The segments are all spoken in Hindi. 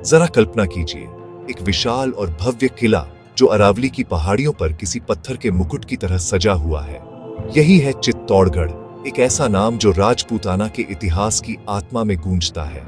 जरा कल्पना कीजिए, एक विशाल और भव्य किला जो अरावली की पहाड़ियों पर किसी पत्थर के मुकुट की तरह सजा हुआ है। यही है चित्तौड़गढ़, एक ऐसा नाम जो राजपूताना के इतिहास की आत्मा में गूंजता है।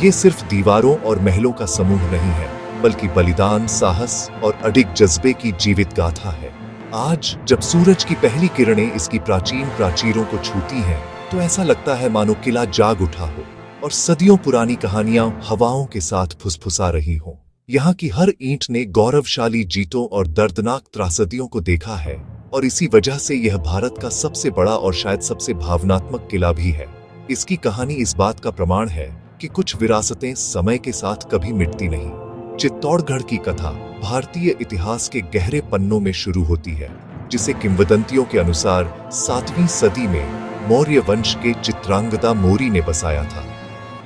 ये सिर्फ दीवारों और महलों का समूह नहीं है, बल्कि बलिदान, साहस और अडिग जज्बे की जीवित गाथा है। आज जब सूरज की पहली किरणें इसकी प्राचीन प्राचीरों को छूती हैं, तो ऐसा लगता है मानो किला जाग उठा हो और सदियों पुरानी कहानियां हवाओं के साथ फुसफुसा रही हों। यहाँ की हर ईंट ने गौरवशाली जीतों और दर्दनाक त्रासदियों को देखा है, और इसी वजह से यह भारत का सबसे बड़ा और शायद सबसे भावनात्मक किला भी है। इसकी कहानी इस बात का प्रमाण है कि कुछ विरासतें समय के साथ कभी मिटती नहीं। चित्तौड़गढ़ की कथा भारतीय इतिहास के गहरे पन्नों में शुरू होती है, जिसे किंवदंतियों के अनुसार 7वीं सदी में मौर्य वंश के चित्रांगदा मोरी ने बसाया था।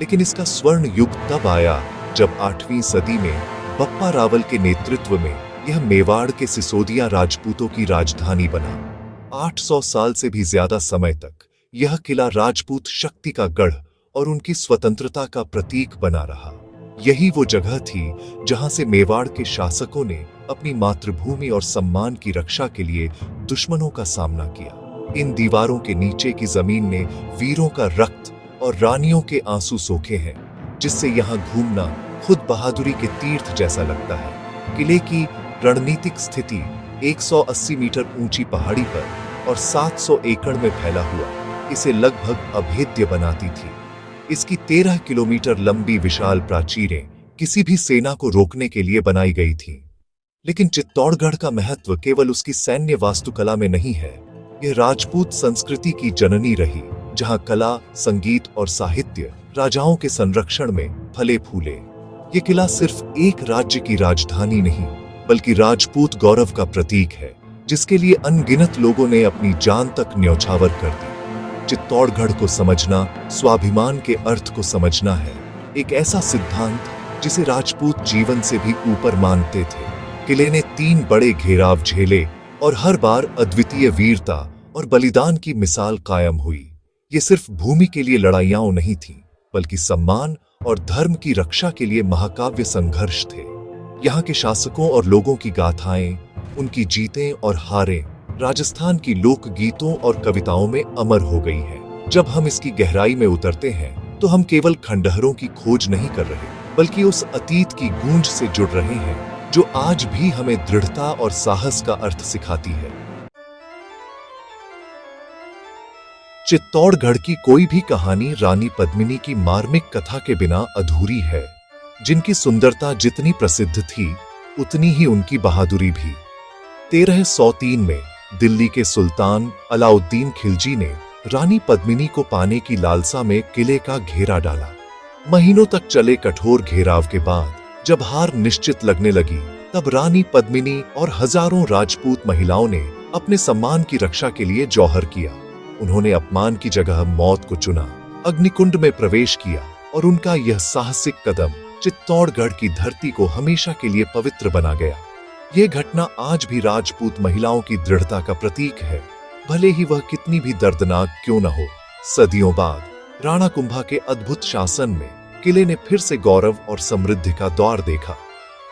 लेकिन इसका स्वर्ण युग तब आया जब 8वीं सदी में बप्पा रावल के नेतृत्व में यह मेवाड़ के सिसोदिया राजपूतों की राजधानी बना। 800 साल से भी ज्यादा समय तक यह किला राजपूत शक्ति का गढ़ और उनकी स्वतंत्रता का प्रतीक बना रहा। यही वो जगह थी जहां से मेवाड़ के शासकों ने अपनी मातृभूमि और सम्मान की रक्षा के लिए दुश्मनों का सामना किया। इन दीवारों के नीचे की जमीन ने वीरों का रक्त और रानियों के आंसू सोखे हैं, जिससे यहाँ घूमना खुद बहादुरी के तीर्थ जैसा लगता है। किले की रणनीतिक स्थिति 180 मीटर ऊंची पहाड़ी पर और 700 एकड़ में फैला हुआ इसे लगभग अभेद्य बनाती थी। इसकी 13 किलोमीटर लंबी विशाल प्राचीरें किसी भी सेना को रोकने के लिए बनाई गई थीं। लेकिन चित्तौड़गढ़ का महत्व केवल उसकी सैन्य वास्तुकला में नहीं है। यह राजपूत संस्कृति की जननी रही, जहां कला, संगीत और साहित्य राजाओं के संरक्षण में फले फूले। ये किला सिर्फ एक राज्य की राजधानी नहीं, बल्कि राजपूत गौरव का प्रतीक है, जिसके लिए अनगिनत लोगों ने अपनी जान तक न्यौछावर कर दी। चित्तौड़गढ़ को समझना स्वाभिमान के अर्थ को समझना है, एक ऐसा सिद्धांत जिसे राजपूत जीवन से भी ऊपर मानते थे। किले ने 3 बड़े घेराव झेले और हर बार अद्वितीय वीरता और बलिदान की मिसाल कायम हुई। ये सिर्फ भूमि के लिए लड़ाइयां नहीं थीं, बल्कि सम्मान और धर्म की रक्षा के लिए महाकाव्य संघर्ष थे। यहाँ के शासकों और लोगों की गाथाएं, उनकी जीतें और हारें राजस्थान की लोकगीतों और कविताओं में अमर हो गई हैं। जब हम इसकी गहराई में उतरते हैं, तो हम केवल खंडहरों की खोज नहीं कर रहे, बल्कि उस अतीत की गूंज से जुड़ रहे हैं जो आज भी हमें दृढ़ता और साहस का अर्थ सिखाती है। चित्तौड़गढ़ की कोई भी कहानी रानी पद्मिनी की मार्मिक कथा के बिना अधूरी है, जिनकी सुंदरता जितनी प्रसिद्ध थी, उतनी ही उनकी बहादुरी भी। 1303 में दिल्ली के सुल्तान अलाउद्दीन खिलजी ने रानी पद्मिनी को पाने की लालसा में किले का घेरा डाला। महीनों तक चले कठोर घेराव के बाद जब हार निश्चित लगने लगी, तब रानी पद्मिनी और हजारों राजपूत महिलाओं ने अपने सम्मान की रक्षा के लिए जौहर किया। उन्होंने अपमान की जगह मौत को चुना, अग्निकुंड में प्रवेश किया, और उनका यह साहसिक कदम चित्तौड़गढ़ की धरती को हमेशा के लिए पवित्र बना गया। यह घटना आज भी राजपूत महिलाओं की दृढ़ता का प्रतीक है, भले ही वह कितनी भी दर्दनाक क्यों न हो। सदियों बाद राणा कुंभा के अद्भुत शासन में किले ने फिर से गौरव और समृद्धि का द्वार देखा।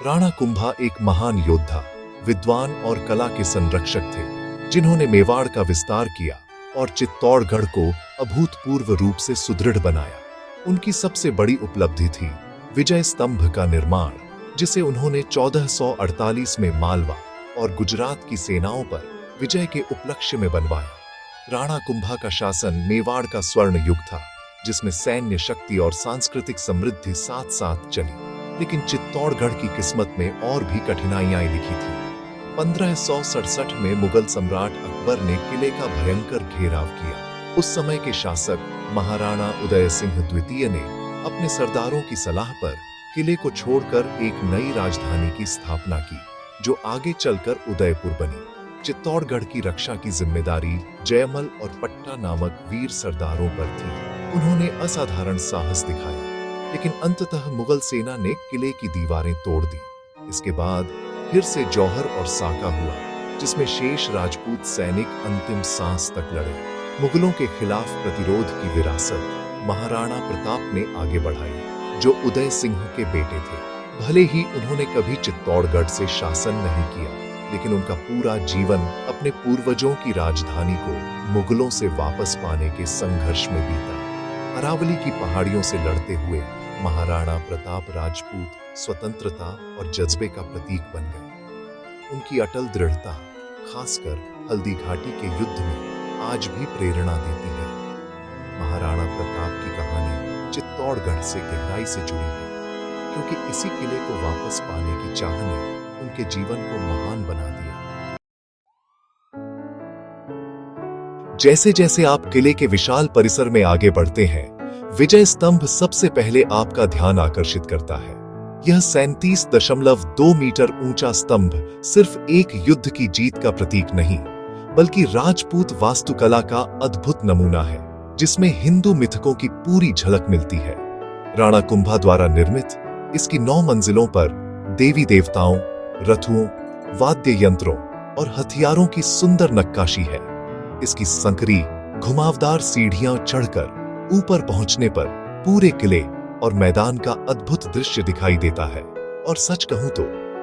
राणा कुंभा एक महान योद्धा, विद्वान और कला के संरक्षक थे, जिन्होंने मेवाड़ का विस्तार किया और चित्तौड़गढ़ को अभूतपूर्व रूप से सुदृढ़ बनाया। उनकी सबसे बड़ी उपलब्धि थी विजय स्तंभ का निर्माण, जिसे उन्होंने 1448 में मालवा और गुजरात की सेनाओं पर विजय के उपलक्ष्य में बनवाया। राणा कुंभा का शासन मेवाड़ का स्वर्ण युग था, जिसमें सैन्य शक्ति और सांस्कृतिक समृद्धि साथ साथ चली। लेकिन चित्तौड़गढ़ की किस्मत में और भी कठिनाइयां लिखी थी। 1567 में मुगल सम्राट अकबर ने किले का भयंकर घेराव किया। उस समय के शासक महाराणा उदय सिंह द्वितीय ने अपने सरदारों की सलाह पर किले को छोड़कर एक नई राजधानी की स्थापना की, जो आगे चलकर उदयपुर बनी। चित्तौड़गढ़ की रक्षा की जिम्मेदारी जयमल और पट्टा नामक वीर सरदारों पर थी। उन्होंने असाधारण साहस दिखाया, लेकिन अंततः मुगल सेना ने किले की दीवारें तोड़ दी। इसके बाद फिर से जौहर और साका हुआ, जिसमें शेष राजपूत सैनिक अंतिम सांस तक लड़े। मुगलों के खिलाफ प्रतिरोध की विरासत महाराणा प्रताप ने आगे बढ़ाई, जो उदय सिंह के बेटे थे। भले ही उन्होंने कभी चित्तौड़गढ़ से शासन नहीं किया, लेकिन उनका पूरा जीवन अपने पूर्वजों की राजधानी को मुगलों से वापस पाने के संघर्ष में बीता। अरावली की पहाड़ियों से लड़ते हुए महाराणा प्रताप राजपूत स्वतंत्रता और जज्बे का प्रतीक बन गए। उनकी अटल दृढ़ता, खासकर हल्दी घाटी के युद्ध में, आज भी प्रेरणा देती है। महाराणा प्रताप की कहानी चित्तौड़गढ़ से गहराई से जुड़ी है, क्योंकि इसी किले को वापस पाने की चाह ने उनके जीवन को महान बना दिया। जैसे जैसे आप किले के विशाल परिसर में आगे बढ़ते हैं, विजय स्तंभ सबसे पहले आपका ध्यान आकर्षित करता है। यह 37.2 मीटर ऊंचा स्तंभ सिर्फ एक युद्ध की जीत का प्रतीक नहीं, बल्कि राजपूत वास्तुकला का अद्भुत नमूना है, जिसमें हिंदू मिथकों की पूरी झलक मिलती है। राणा कुंभा द्वारा निर्मित इसकी 9 मंजिलों पर देवी देवताओं, रथों, वाद्य यंत्रों और हथियारों की सुंदर नक्काशी है। इसकी संकरी, घुमावदार सीढ़ियां चढ़कर ऊपर पहुंचने पर पूरे किले और मैदान का अद्भुत दृश्य दिखाई देता है। और सच कहूं तो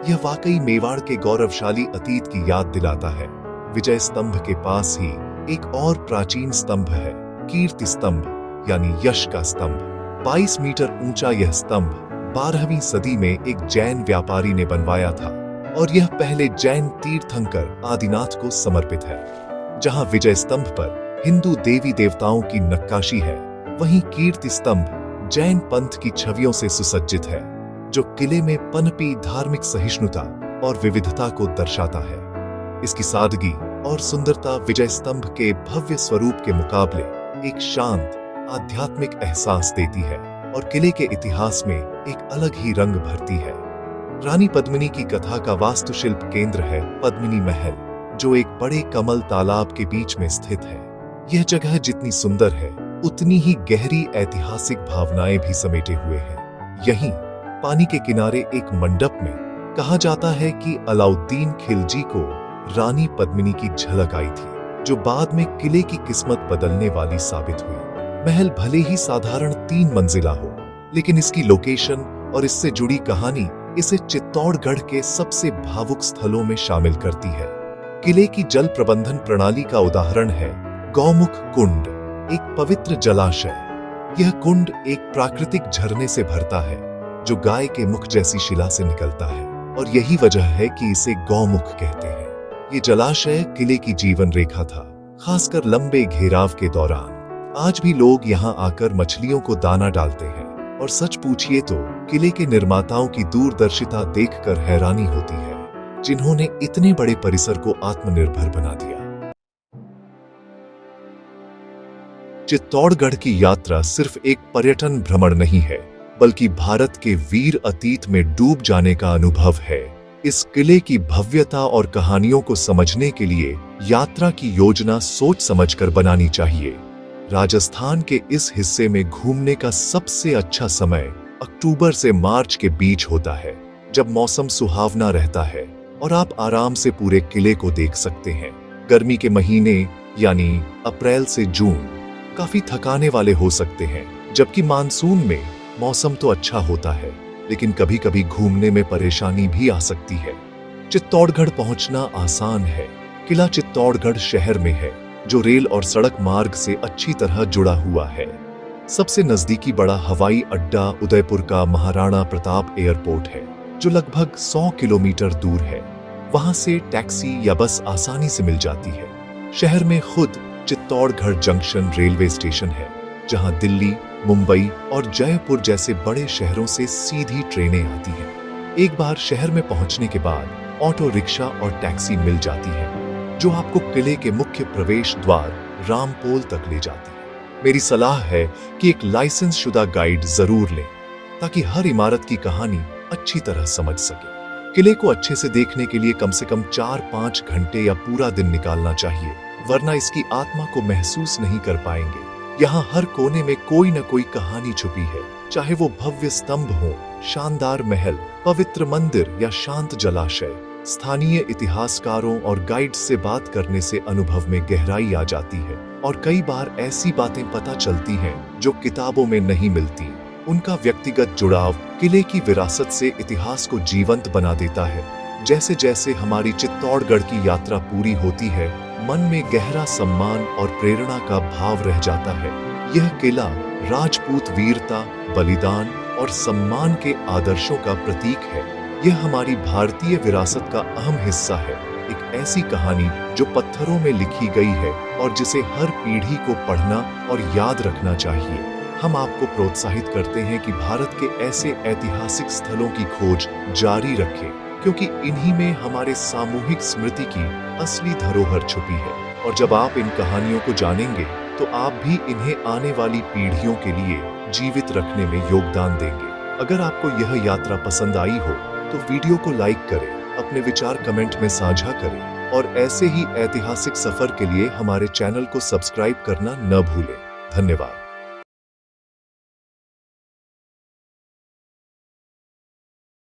यह वाकई मेवाड़ के गौरवशाली अतीत की याद दिलाता है। विजय स्तंभ के पास ही एक और प्राचीन स्तंभ है, कीर्ति स्तंभ यानी यश का स्तंभ। 22 मीटर ऊंचा यह स्तंभ 12वीं सदी में एक जैन व्यापारी ने बनवाया था, और यह पहले जैन तीर्थंकर आदिनाथ को समर्पित है। जहां विजय स्तंभ पर हिंदू देवी देवताओं की नक्काशी है, वहीं कीर्ति स्तंभ जैन पंथ की छवियों से सुसज्जित है, जो किले में पनपी धार्मिक सहिष्णुता और विविधता को दर्शाता है। इसकी सादगी और सुंदरता विजय स्तंभ के भव्य स्वरूप के मुकाबले एक शांत, आध्यात्मिक एहसास देती है और किले के इतिहास में एक अलग ही रंग भरती है। रानी पद्मिनी की कथा का वास्तुशिल्प केंद्र है पद्मिनी महल, जो एक बड़े कमल तालाब के बीच में स्थित है। यह जगह जितनी सुंदर है, उतनी ही गहरी ऐतिहासिक भावनाएं भी समेटे हुए हैं। यहीं पानी के किनारे एक मंडप में कहा जाता है कि अलाउद्दीन खिलजी को रानी पद्मिनी की झलक आई थी, जो बाद में किले की किस्मत बदलने वाली साबित हुई। महल भले ही साधारण 3 मंजिला हो, लेकिन इसकी लोकेशन और इससे जुड़ी कहानी इसे चित्तौड़गढ़ के सबसे भावुक स्थलों में शामिल करती है। किले की जल प्रबंधन प्रणाली का उदाहरण है गौमुख कुंड, एक पवित्र जलाशय। यह कुंड एक प्राकृतिक झरने से भरता है, जो गाय के मुख जैसी शिला से निकलता है, और यही वजह है कि इसे गौमुख कहते हैं। ये जलाशय किले की जीवन रेखा था, खासकर लंबे घेराव के दौरान। आज भी लोग यहाँ आकर मछलियों को दाना डालते हैं, और सच पूछिए तो किले के निर्माताओं की दूरदर्शिता देखकर हैरानी होती है, जिन्होंने इतने बड़े परिसर को आत्मनिर्भर बना दिया। चित्तौड़गढ़ की यात्रा सिर्फ एक पर्यटन भ्रमण नहीं है, बल्कि भारत के वीर अतीत में डूब जाने का अनुभव है। इस किले की भव्यता और कहानियों को समझने के लिए यात्रा की योजना सोच समझकर बनानी चाहिए। राजस्थान के इस हिस्से में घूमने का सबसे अच्छा समय अक्टूबर से मार्च के बीच होता है, जब मौसम सुहावना रहता है और आप आराम से पूरे किले को देख सकते हैं। गर्मी के महीने यानी अप्रैल से जून काफी थकाने वाले हो सकते हैं, जबकि मानसून में मौसम तो अच्छा होता है, लेकिन कभी कभी घूमने में परेशानी भी आ सकती है। चित्तौड़गढ़ पहुंचना आसान है। किला चित्तौड़गढ़ शहर में है, जो रेल और सड़क मार्ग से अच्छी तरह जुड़ा हुआ है। सबसे नजदीकी बड़ा हवाई अड्डा उदयपुर का महाराणा प्रताप एयरपोर्ट है, जो लगभग 100 किलोमीटर दूर है। वहां से टैक्सी या बस आसानी से मिल जाती है। शहर में खुद चित्तौड़गढ़ जंक्शन रेलवे स्टेशन है, जहां दिल्ली, मुंबई और जयपुर जैसे बड़े शहरों से सीधी ट्रेनें आती हैं। एक बार शहर में पहुंचने के बाद ऑटो रिक्शा और टैक्सी मिल जाती है, जो आपको किले के मुख्य प्रवेश द्वार रामपोल तक ले जाती है। मेरी सलाह है कि एक लाइसेंस शुदा गाइड जरूर लें, ताकि हर इमारत की कहानी अच्छी तरह समझ सके। किले को अच्छे से देखने के लिए कम से कम 4-5 घंटे या पूरा दिन निकालना चाहिए, वरना इसकी आत्मा को महसूस नहीं कर पाएंगे। यहाँ हर कोने में कोई न कोई कहानी छुपी है, चाहे वो भव्य स्तंभ हो, शानदार महल, पवित्र मंदिर या शांत जलाशय। स्थानीय इतिहासकारों और गाइड से बात करने से अनुभव में गहराई आ जाती है, और कई बार ऐसी बातें पता चलती हैं जो किताबों में नहीं मिलती। उनका व्यक्तिगत जुड़ाव किले की विरासत से इतिहास को जीवंत बना देता है। जैसे जैसे हमारी चित्तौड़गढ़ की यात्रा पूरी होती है, मन में गहरा सम्मान और प्रेरणा का भाव रह जाता है। यह किला राजपूत वीरता, बलिदान और सम्मान के आदर्शों का प्रतीक है। यह हमारी भारतीय विरासत का अहम हिस्सा है, एक ऐसी कहानी जो पत्थरों में लिखी गई है और जिसे हर पीढ़ी को पढ़ना और याद रखना चाहिए। हम आपको प्रोत्साहित करते हैं कि भारत के ऐसे ऐतिहासिक स्थलों की खोज जारी रखें, क्योंकि इन्हीं में हमारे सामूहिक स्मृति की असली धरोहर छुपी है। और जब आप इन कहानियों को जानेंगे तो आप भी इन्हें आने वाली पीढ़ियों के लिए जीवित रखने में योगदान देंगे। अगर आपको यह यात्रा पसंद आई हो तो वीडियो को लाइक करें, अपने विचार कमेंट में साझा करें और ऐसे ही ऐतिहासिक सफर के लिए हमारे चैनल को सब्सक्राइब करना न भूलें। धन्यवाद।